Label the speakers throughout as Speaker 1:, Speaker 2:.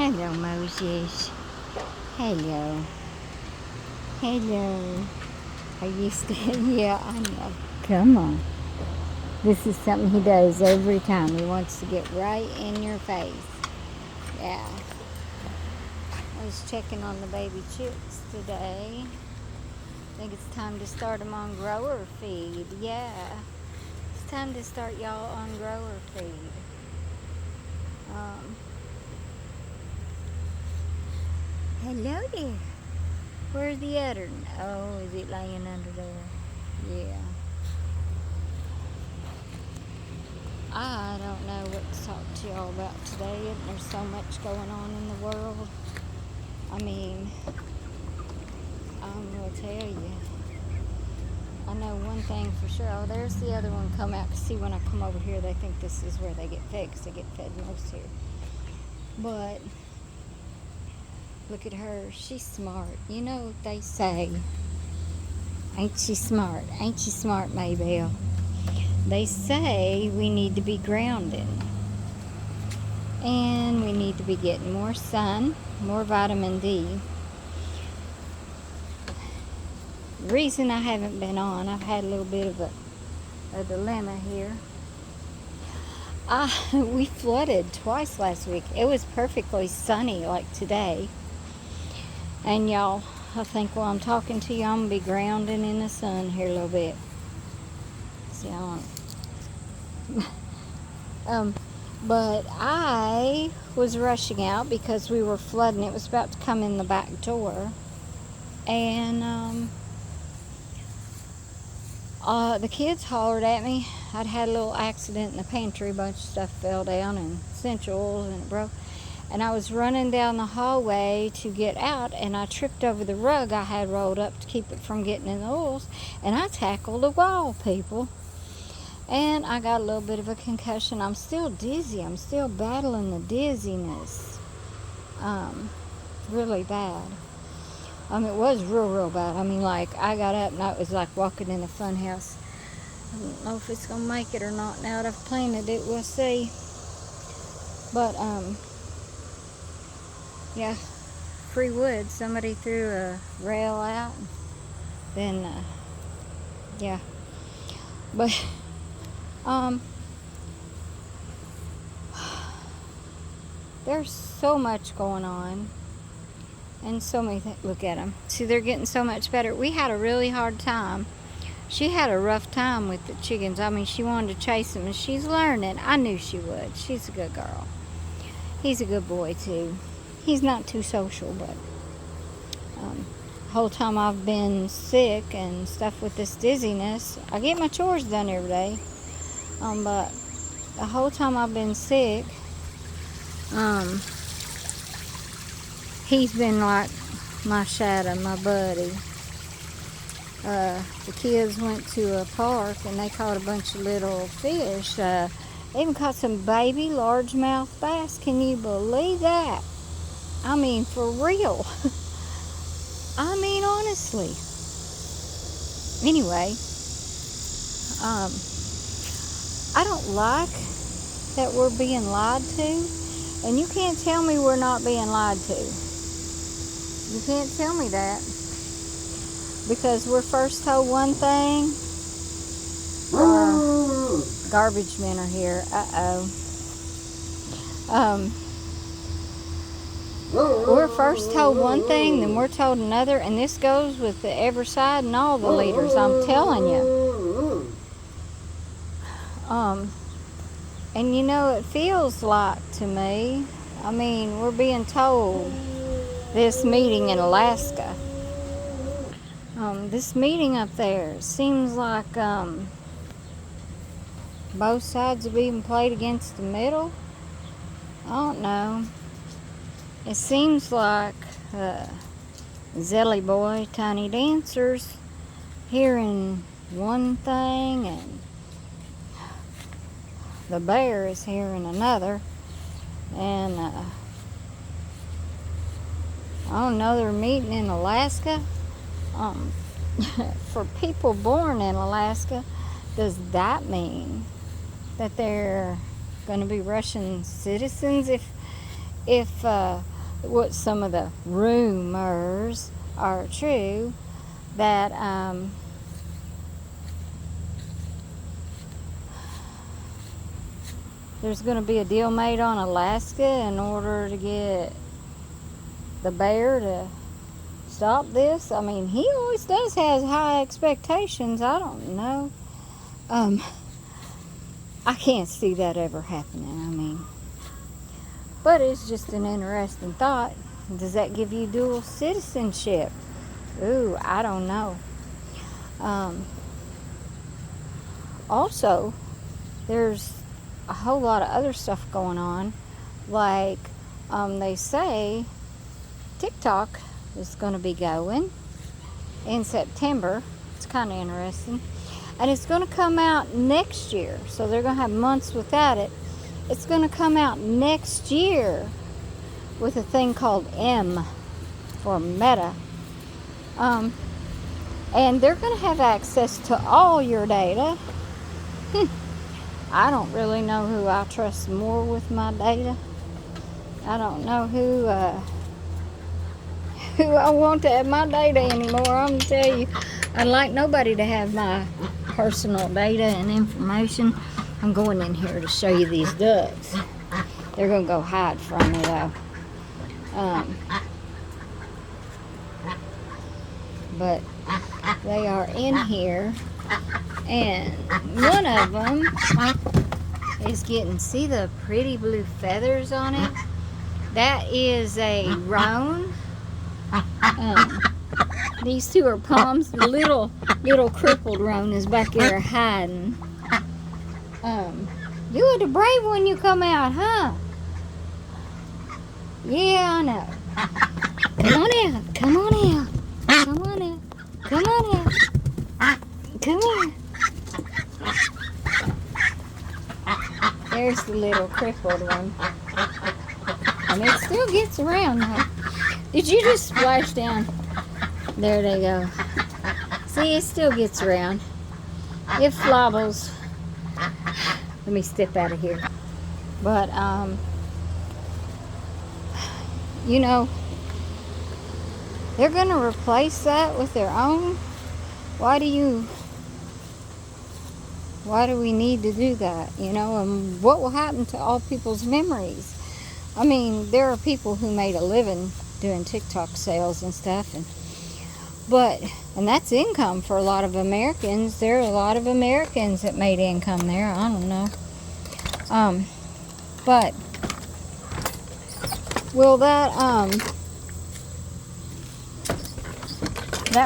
Speaker 1: Hello, Moses. Hello. Hello. Are you still? Yeah, I know. Come on. This is something he does every time. He wants to get right in your face. Yeah. I was checking on the baby chicks today. I think it's time to start them on grower feed. Yeah. It's time to start y'all on grower feed. Hello there. Where's the other? Oh, is it laying under there? Yeah. I don't know what to talk to y'all about today. There's so much going on in the world. I mean, I'm going to tell you. I know one thing for sure. Oh, there's the other one come out. See, when I come over here, they think this is where they get fed because they get fed most here. But look at her. She's smart. You know what they say. Ain't she smart? Ain't she smart, Maybelle? They say we need to be grounded. And we need to be getting more sun, more vitamin D. The reason I haven't been on, I've had a little bit of a dilemma here. We flooded twice last week. It was perfectly sunny like today. And y'all, I think while I'm talking to you, I'm going to be grounding in the sun here a little bit. See, but I was rushing out because we were flooding. It was about to come in the back door. And the kids hollered at me. I'd had a little accident in the pantry. A bunch of stuff fell down and essentials and it broke. And I was running down the hallway to get out, and I tripped over the rug I had rolled up to keep it from getting in the oils, and I tackled a wall, people. And I got a little bit of a concussion. I'm still dizzy. I'm still battling the dizziness. Really bad. It was real bad. Like, I got up and I was like walking in a fun house. I don't know if it's going to make it or not now that I've planted it. We'll see. But, yeah, free wood. Somebody threw a rail out. Then, yeah. But, there's so much going on. And so many things. Look at them. See, they're getting so much better. We had a really hard time. She had a rough time with the chickens. She wanted to chase them, and she's learning. I knew she would. She's a good girl. He's a good boy, too. He's not too social, but the whole time I've been sick and stuff with this dizziness, I get my chores done every day. But the whole time I've been sick, he's been like my shadow, my buddy. The kids went to a park and they caught a bunch of little fish. They even caught some baby largemouth bass. Can you believe that? For real. Honestly. Anyway, I don't like that we're being lied to. And you can't tell me we're not being lied to. You can't tell me that. Because we're first told one thing. Garbage men are here. We're first told one thing, then we're told another, and this goes with every side and all the leaders, I'm telling you. And it feels like to me, we're being told this meeting in Alaska. This meeting up there seems like both sides are being played against the middle. I don't know. It seems like Zelly Boy, Tiny Dancer's hearing one thing and the bear is hearing another. And I don't know, they're meeting in Alaska. For people born in Alaska, does that mean that they're going to be Russian citizens if what some of the rumors are true, that there's going to be a deal made on Alaska in order to get the bear to stop this. I mean, he always does have high expectations. I don't know. I can't see that ever happening. I mean, but it's just an interesting thought. Does that give you dual citizenship? Ooh, I don't know. Also, there's a whole lot of other stuff going on. Like, they say TikTok is going to be going in September. It's kind of interesting. And it's going to come out next year. So they're going to have months without it. It's going to come out next year with a thing called M for Meta. And they're going to have access to all your data. I don't really know who I trust more with my data. I don't know who I want to have my data anymore. I'm going to tell you, I'd like nobody to have my personal data and information. I'm going in here to show you these ducks. They're going to go hide from me, though. But they are in here, and one of them is getting, see the pretty blue feathers on it? That is a roan. These two are palms. The little crippled roan is back there hiding. You were the brave one you come out, huh? Yeah, I know. Come on out. Come on out. Come on out. Come on out. Come here. There's the little crippled one. And it still gets around now. Did you just splash down? There they go. See, it still gets around. It flobbles. Let me step out of here. But, you know, they're going to replace that with their own. Why do we need to do that, you know? And what will happen to all people's memories? I mean, there are people who made a living doing TikTok sales and stuff, and that's income for a lot of Americans. There are a lot of Americans that made income there. I don't know. But will that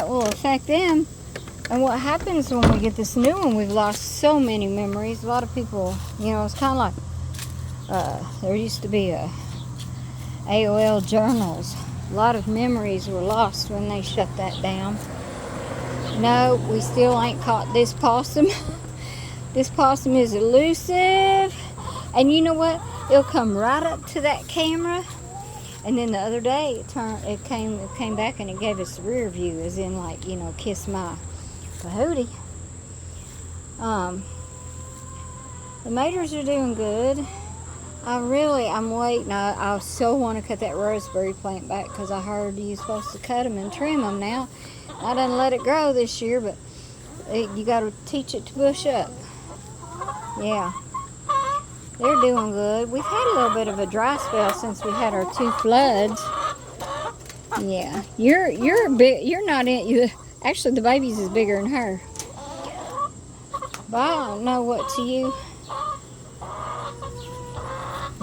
Speaker 1: will affect them? And what happens when we get this new one? We've lost so many memories. A lot of people, you know, it's kind of like there used to be a AOL journals. A lot of memories were lost when they shut that down. No, we still ain't caught this possum. This possum is elusive. And you know what? It'll come right up to that camera. And then the other day, it came back and it gave us rear view, as in, like, you know, kiss my hootie. The maters are doing good. I'm waiting. I so want to cut that raspberry plant back because I heard you're supposed to cut them and trim them now. I didn't let it grow this year, but you got to teach it to bush up. Yeah. They're doing good. We've had a little bit of a dry spell since we had our 2 floods. Yeah. You're big. You're not in. Actually, the baby's is bigger than her. But I don't know what to you.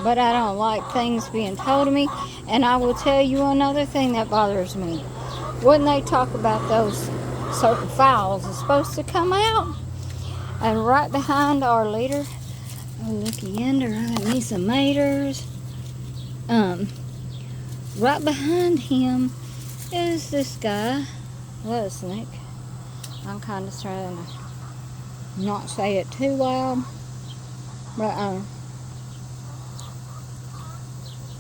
Speaker 1: But I don't like things being told to me. And I will tell you another thing that bothers me. When they talk about those certain fowls are supposed to come out, and right behind our leader, oh looky yonder, I got me some maters. Right behind him is this guy. What a snake. I'm kind of trying to not say it too loud. But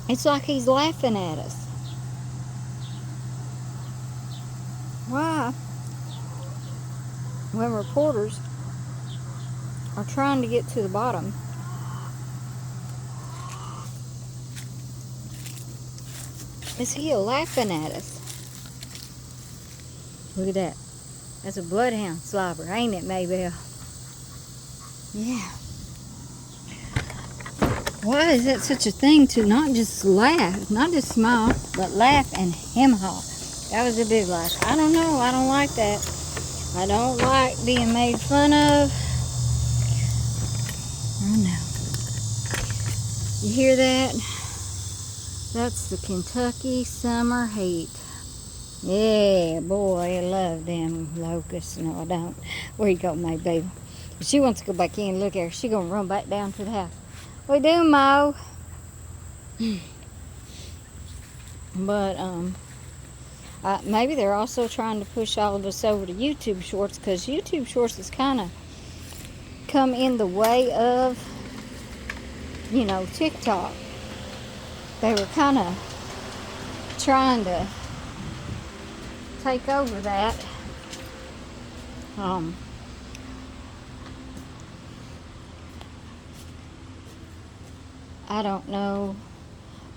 Speaker 1: it's like he's laughing at us. Why? When reporters are trying to get to the bottom Is he laughing at us? Look at that. That's a bloodhound slobber, ain't it, Maybelle? Yeah. Why is that such a thing to not just laugh, not just smile, but laugh and hem-haw? That was a big laugh. I don't know. I don't like that. I don't like being made fun of. Oh no. You hear that? That's the Kentucky summer heat. Yeah, boy, I love them locusts. No, I don't. Where you go, my baby? If she wants to go back in, look at her. She gonna run back down to the house. We do, Mo. But maybe they're also trying to push all of us over to YouTube Shorts, because YouTube Shorts has kind of come in the way of, TikTok. They were kind of trying to take over that. I don't know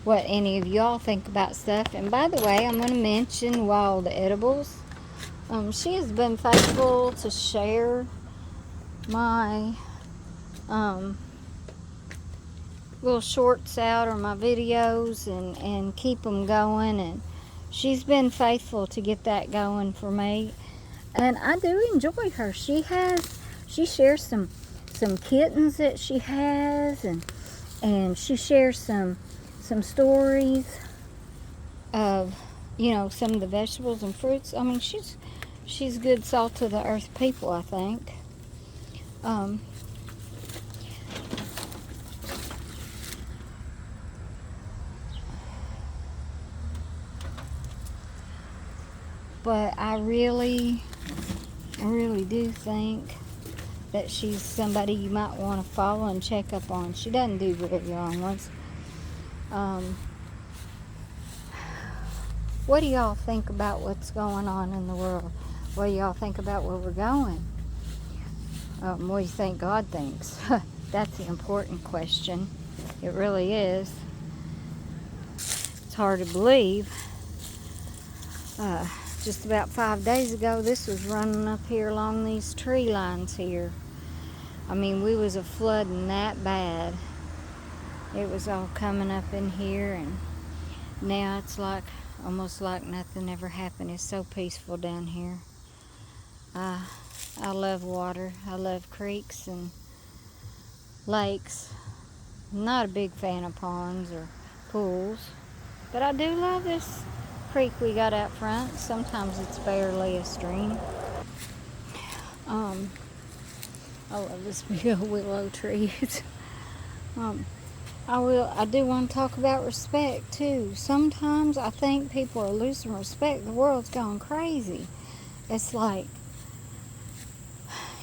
Speaker 1: what any of y'all think about stuff. And by the way, I'm going to mention Wild Edibles. She has been faithful to share my little shorts out, or my videos, and keep them going. And she's been faithful to get that going for me. And I do enjoy her. She shares some kittens that she has, and she shares some stories of some of the vegetables and fruits. I mean, she's good salt to the earth people, I think. But I really do think that she's somebody you might want to follow and check up on. She doesn't do very long ones. What do y'all think about what's going on in the world? What do y'all think about where we're going? What do you think God thinks? That's the important question. It really is. It's hard to believe. Just about 5 days ago, this was running up here along these tree lines here. I mean, we was a flooding that bad. It was all coming up in here, and now it's like almost like nothing ever happened. It's so peaceful down here. I love water. I love creeks and lakes. I'm not a big fan of ponds or pools, but I do love this creek we got out front. Sometimes it's barely a stream. I love this big old willow tree. I do want to talk about respect too. Sometimes I think people are losing respect. The world's gone crazy. It's like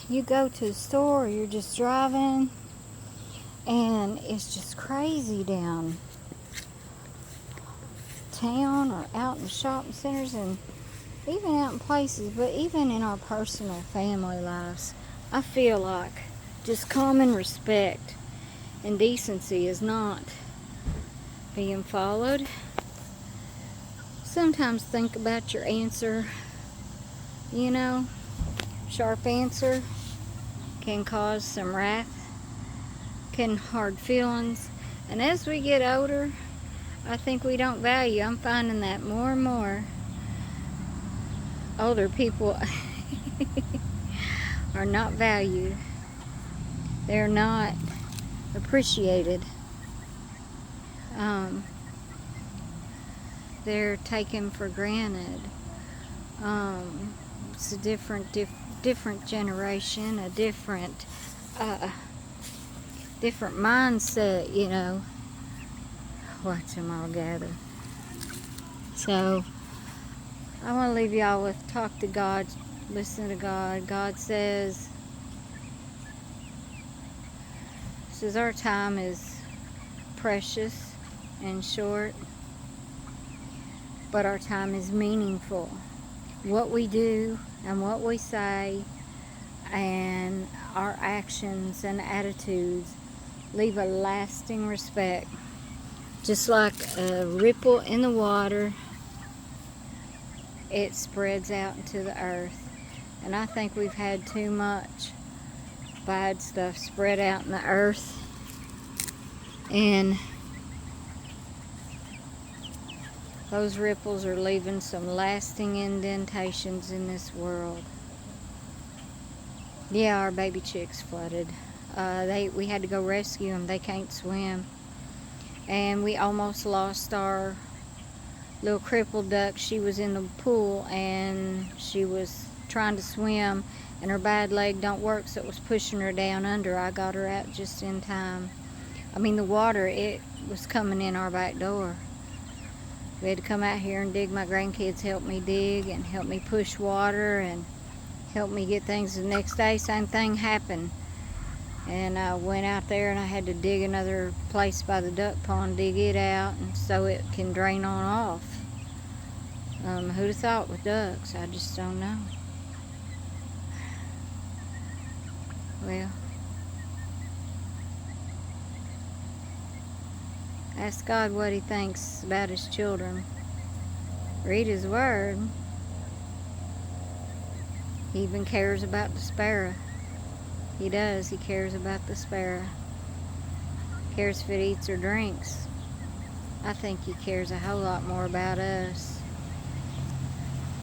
Speaker 1: you go to the store, or you're just driving, and it's just crazy down town or out in shopping centers, and even out in places, but even in our personal family lives. I feel like just common respect and decency is not being followed. Sometimes think about your answer. Sharp answer can cause some wrath, can hard feelings. And as we get older, I think we don't value. I'm finding that more and more. Older people are not valued. They're not appreciated. They're taken for granted. It's a different generation, a different mindset, watch them all gather. So I want to leave y'all with talk to God, listen to God. God says our time is precious and short, but our time is meaningful. What we do and what we say and our actions and attitudes leave a lasting respect Just like a ripple in the water, it spreads out into the earth. And I think we've had too much bad stuff spread out in the earth. And those ripples are leaving some lasting indentations in this world. Yeah, our baby chicks flooded. We had to go rescue them. They can't swim. And we almost lost our little crippled duck. She was in the pool and she was trying to swim and her bad leg don't work, so it was pushing her down under. I got her out just in time. I mean, the water, it was coming in our back door. We had to come out here and dig. My grandkids helped me dig and helped me push water and helped me get things. The next day, same thing happened. And I went out there and I had to dig another place by the duck pond, dig it out, and so it can drain on off. Who'd have thought with ducks? I just don't know. Well, ask God what He thinks about His children. Read His Word. He even cares about the sparrow. He does. He cares about the sparrow. Cares if it eats or drinks. I think He cares a whole lot more about us.